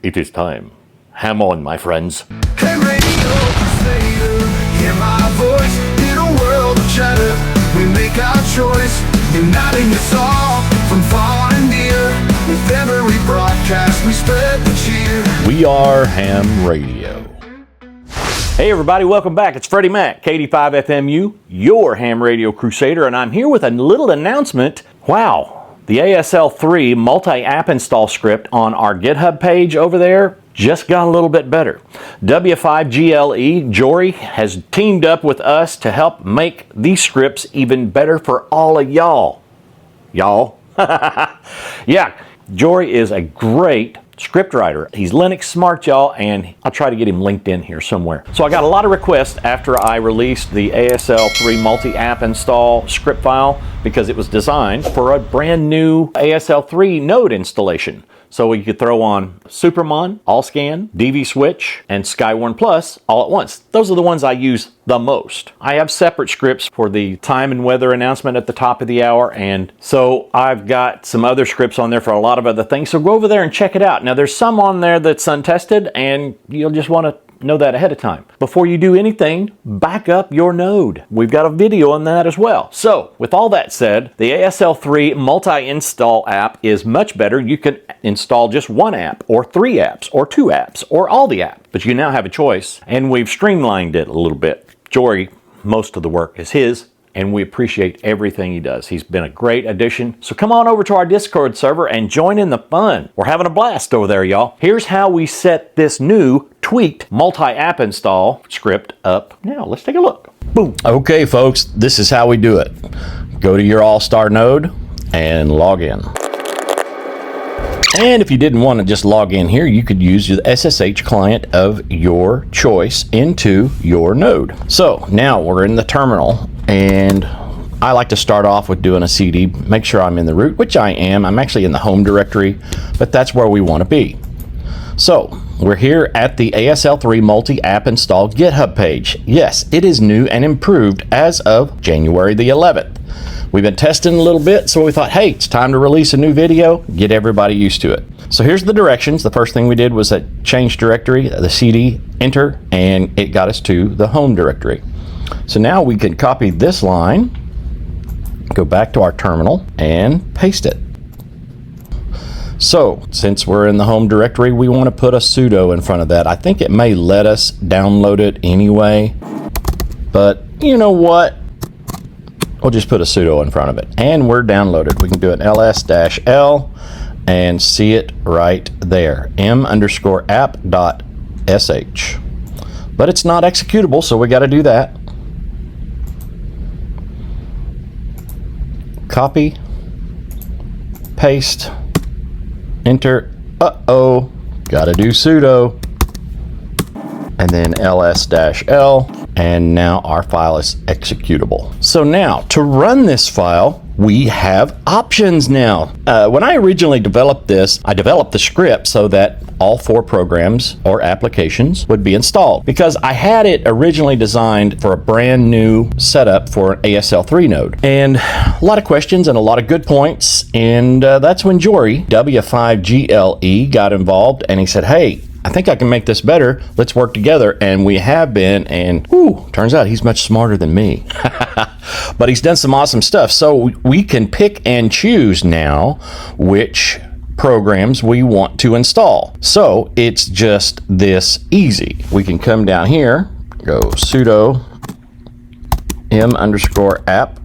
It is time. Ham on, my friends. Hey radio Crusader, hear my voice in a world of chatter. We make our choice, uniting us all from far and near. With every broadcast, we spread the cheer. We are Ham Radio. Hey everybody, welcome back. It's Freddie Mac, K85FMU, your Ham Radio Crusader, and I'm here with a little announcement. Wow. The ASL3 multi-app install script on our GitHub page over there just got a little bit better. W5GLE, Jory, has teamed up with us to help make these scripts even better for all of y'all. Y'all? Yeah, Jory is a great script writer. He's Linux smart, y'all, and I'll try to get him linked in here somewhere. So I got a lot of requests after I released the ASL3 multi-app install script file because it was designed for a brand new ASL3 node installation. So we could throw on Supermon, AllScan, DV Switch, and Skywarn Plus all at once. Those are the ones I use the most. I have separate scripts for the time and weather announcement at the top of the hour, and so I've got some other scripts on there for a lot of other things. So go over there and check it out. Now there's some on there that's untested, and you'll just want to know that ahead of time. Before you do anything, back up your node. We've got a video on that as well. So with all that said, the ASL3 multi-install app is much better. You can install just one app or 3 apps or 2 apps or all the apps, but you now have a choice, and we've streamlined it a little bit. Jory, most of the work is his, and we appreciate everything he does. He's been a great addition. So come on over to our Discord server and join in the fun. We're having a blast over there, y'all. Here's how we set this new tweaked multi-app install script up. Now, let's take a look. Boom. Okay, folks, this is how we do it. Go to your AllStar node and log in. And if you didn't want to just log in here, you could use the SSH client of your choice into your node. So now we're in the terminal, and I like to start off with doing a CD, make sure I'm in the root, which I am. I'm actually in the home directory, but that's where we want to be. So we're here at the ASL3 multi-app install GitHub page. Yes, it is new and improved as of January the 11th. We've been testing a little bit, so we thought, hey, it's time to release a new video, get everybody used to it. So here's the directions. The first thing we did was that change directory, the CD, enter, and it got us to the home directory. So now we can copy this line, go back to our terminal, and paste it. So since we're in the home directory, we want to put a sudo in front of that. I think it may let us download it anyway, but you know what? We'll just put a sudo in front of it, and we're downloaded. We can do an ls-l and see it right there, m_app.sh. But it's not executable, so we got to do that. Copy, paste, enter. Uh-oh, got to do sudo, and then ls-l. And now our file is executable. So now to run this file, we have options now. When I originally developed this, I developed the script so that all 4 programs or applications would be installed, because I had it originally designed for a brand new setup for an ASL3 node. And a lot of questions and a lot of good points. And that's when Jory, W5GLE, got involved, and he said, hey, I think I can make this better. Let's work together. And we have been, and turns out he's much smarter than me. But he's done some awesome stuff. So we can pick and choose now which programs we want to install. So it's just this easy. We can come down here, go sudo m_app.sh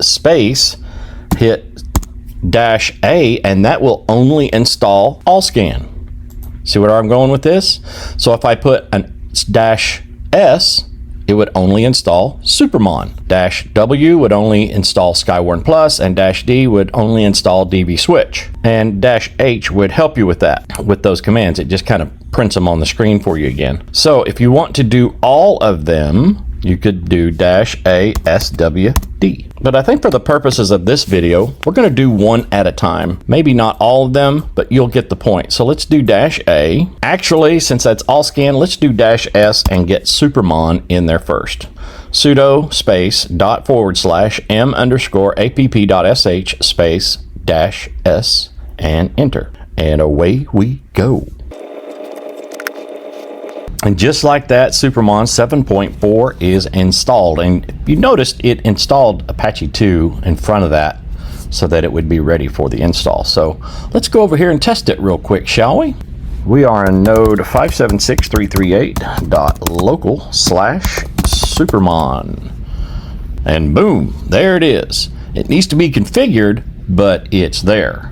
space, hit -a, and that will only install AllScan. See where I'm going with this? So if I put an -s, it would only install Supermon. -w would only install Skywarn Plus, and -d would only install DV Switch. And -h would help you with that, with those commands. It just kind of prints them on the screen for you again. So if you want to do all of them, you could do -a swd. But I think for the purposes of this video, we're going to do one at a time. Maybe not all of them, but you'll get the point. So let's do -a. Actually, since that's AllScan, let's do -s and get Supermon in there first. Sudo space /m_app.sh space -s and enter. and away we go. And just like that, Supermon 7.4 is installed. And you noticed it installed Apache 2 in front of that so that it would be ready for the install. So let's go over here and test it real quick, shall we? We are in node 576.338.local/Supermon. And boom, there it is. It needs to be configured, but it's there.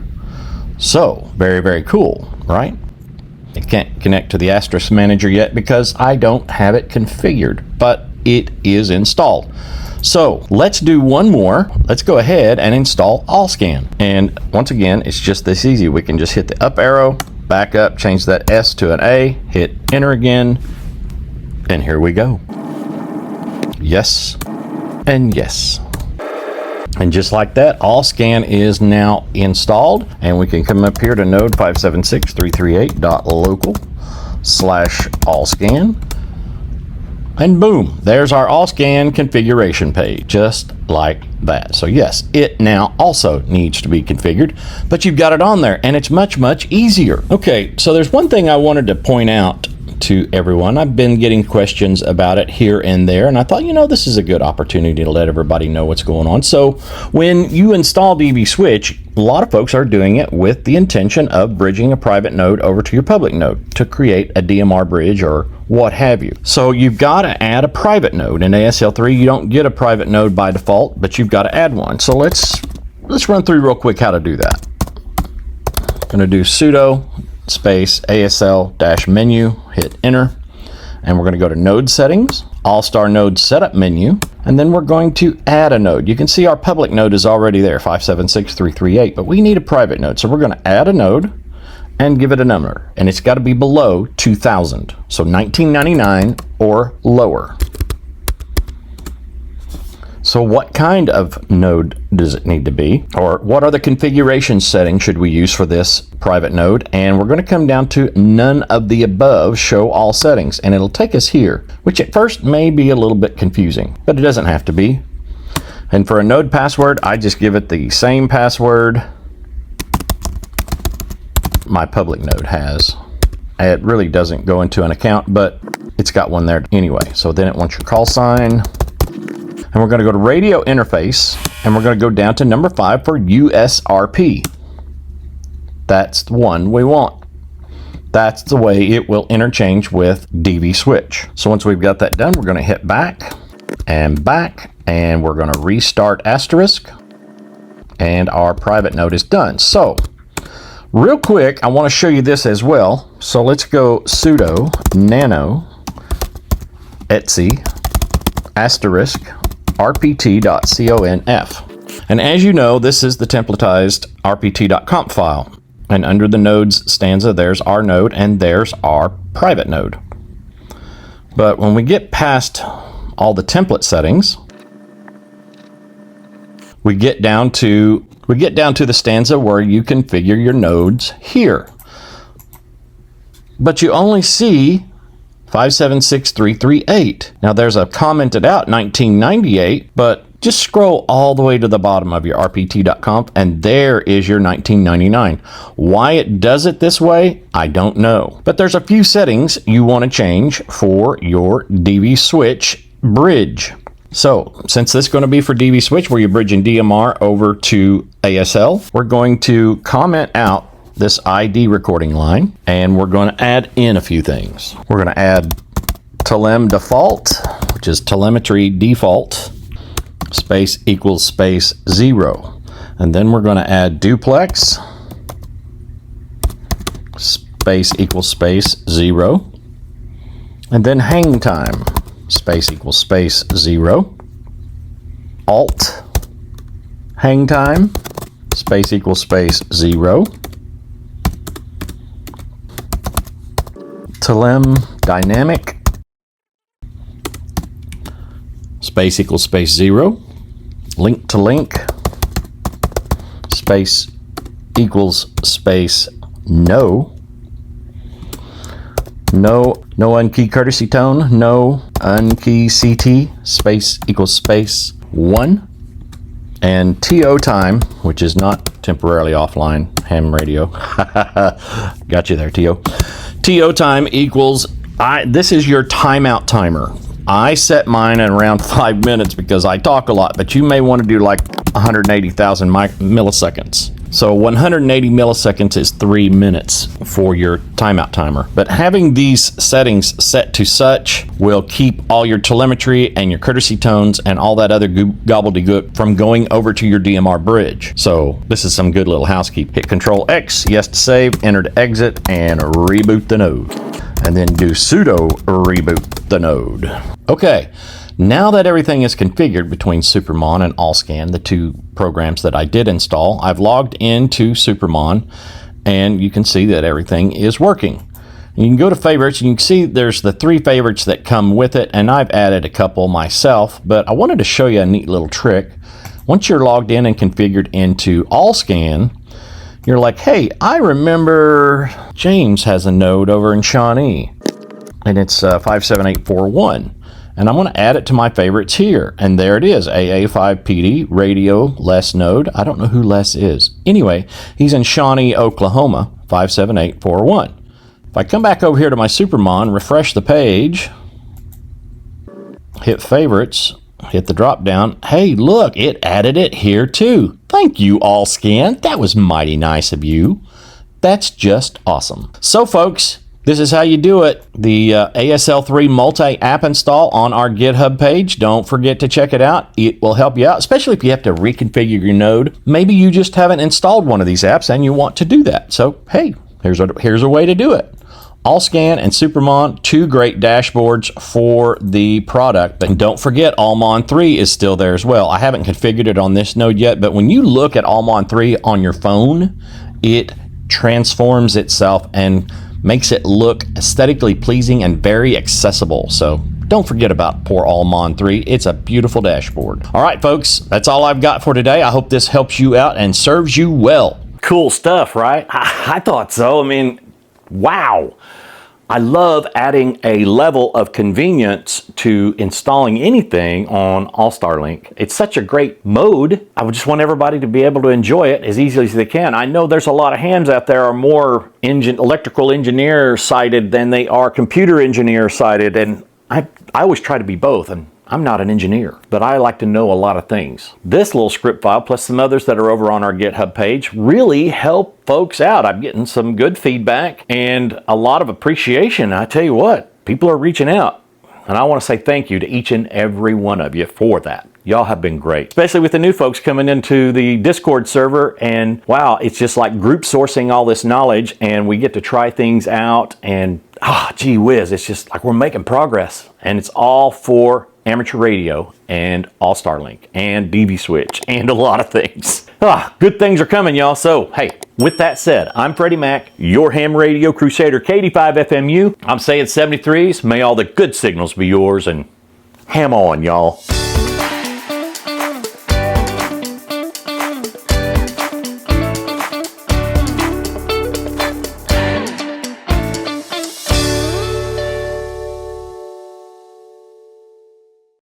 So, very, very cool, right? It can't connect to the Asterisk Manager yet because I don't have it configured, but it is installed. So let's do one more. Let's go ahead and install AllScan. And once again, it's just this easy. We can just hit the up arrow, back up, change that S to an A, hit enter again, and here we go. Yes, and yes. And just like that, AllScan is now installed, and we can come up here to node 576.338.local/AllScan, and boom, there's our AllScan configuration page, just like that. So yes, it now also needs to be configured, but you've got it on there, and it's much, much easier. Okay, so there's one thing I wanted to point out to everyone. I've been getting questions about it here and there, and I thought, this is a good opportunity to let everybody know what's going on. So when you install DV Switch, a lot of folks are doing it with the intention of bridging a private node over to your public node to create a DMR bridge or what have you. So you've got to add a private node. In ASL3, you don't get a private node by default, but you've got to add one. So let's run through real quick how to do that. I'm going to do sudo space ASL-menu, hit enter, and we're going to go to node settings, All-Star node setup menu, and then we're going to add a node. You can see our public node is already there, 576.338, but we need a private node. So we're going to add a node and give it a number, and it's got to be below 2000, so 1999 or lower. So what kind of node does it need to be? Or what are the configuration settings should we use for this private node? And we're going to come down to none of the above, show all settings. And it'll take us here, which at first may be a little bit confusing, but it doesn't have to be. And for a node password, I just give it the same password my public node has. It really doesn't go into an account, but it's got one there anyway. So then it wants your call sign. And we're going to go to radio interface, and we're going to go down to number 5 for USRP. That's the one we want. That's the way it will interchange with DV Switch. So once we've got that done, we're going to hit back, and we're going to restart Asterisk, and our private node is done. So real quick, I want to show you this as well. So let's go sudo nano etc asterisk rpt.conf. And as you know, this is the templatized rpt.conf file. And under the nodes stanza, there's our node and there's our private node. But when we get past all the template settings, we get down to the stanza where you configure your nodes here. But you only see 576.338. Now there's a commented out 1998, but just scroll all the way to the bottom of your rpt.conf and there is your 1999. Why it does it this way, I don't know. But there's a few settings you want to change for your DV Switch bridge. So since this is going to be for DV Switch where you're bridging DMR over to ASL, we're going to comment out this ID recording line, and we're going to add in a few things. We're going to add telem default, which is telemetry default, space equals space 0. And then we're going to add duplex, space equals space 0. And then hang time, space equals space 0. Alt, hang time, space equals space 0. Telem dynamic, space equals space 0. Link to link, space equals space no. No unkey courtesy tone, no unkey CT, space equals space 1. And TO time, which is not temporarily offline ham radio. Got you there, T.O. T.O. time equals, this is your timeout timer. I set mine at around 5 minutes because I talk a lot, but you may want to do like 180,000 milliseconds. So 180 milliseconds is 3 minutes for your timeout timer. But having these settings set to such will keep all your telemetry and your courtesy tones and all that other gobbledygook from going over to your DMR bridge. So this is some good little housekeeping. Hit Control X, yes to save, enter to exit, and reboot the node. And then do sudo reboot the node. Okay. Now that everything is configured between Supermon and AllScan, the two programs that I did install, I've logged into Supermon and you can see that everything is working. You can go to favorites and you can see there's the 3 favorites that come with it, and I've added a couple myself, but I wanted to show you a neat little trick. Once you're logged in and configured into AllScan, you're like, hey, I remember James has a node over in Shawnee and it's 57841. And I'm going to add it to my favorites here. And there it is, AA5PD, radio, Les node. I don't know who Les is. Anyway, he's in Shawnee, Oklahoma, 57841. If I come back over here to my Supermon, refresh the page, hit favorites, hit the drop down. Hey, look, it added it here too. Thank you, AllScan. That was mighty nice of you. That's just awesome. So, folks, this is how you do it. The ASL3 multi-app install on our GitHub page. Don't forget to check it out. It will help you out, especially if you have to reconfigure your node. Maybe you just haven't installed one of these apps and you want to do that. So, hey, here's a way to do it. AllScan and Supermon, 2 great dashboards for the product. And don't forget, AllMon 3 is still there as well. I haven't configured it on this node yet, but when you look at AllMon 3 on your phone, it transforms itself and makes it look aesthetically pleasing and very accessible. So don't forget about poor AllMon 3. It's a beautiful dashboard. All right, folks, that's all I've got for today. I hope this helps you out and serves you well. Cool stuff, right? I thought so. I mean, wow. I love adding a level of convenience to installing anything on AllStarLink. It's such a great mode. I would just want everybody to be able to enjoy it as easily as they can. I know there's a lot of hands out there are more electrical engineer sided than they are computer engineer sided, and I always try to be both, and I'm not an engineer, but I like to know a lot of things. This little script file, plus some others that are over on our GitHub page, really help folks out. I'm getting some good feedback and a lot of appreciation. I tell you what, people are reaching out. And I want to say thank you to each and every one of you for that. Y'all have been great, especially with the new folks coming into the Discord server. And wow, it's just like group sourcing all this knowledge, and we get to try things out, and gee whiz, it's just like we're making progress. And it's all for amateur radio and AllStarLink and DV Switch and a lot of things. Good things are coming, y'all. So, hey, with that said, I'm Freddie Mac, your ham radio crusader, K85 FMU. I'm saying 73s. May all the good signals be yours, and ham on, y'all.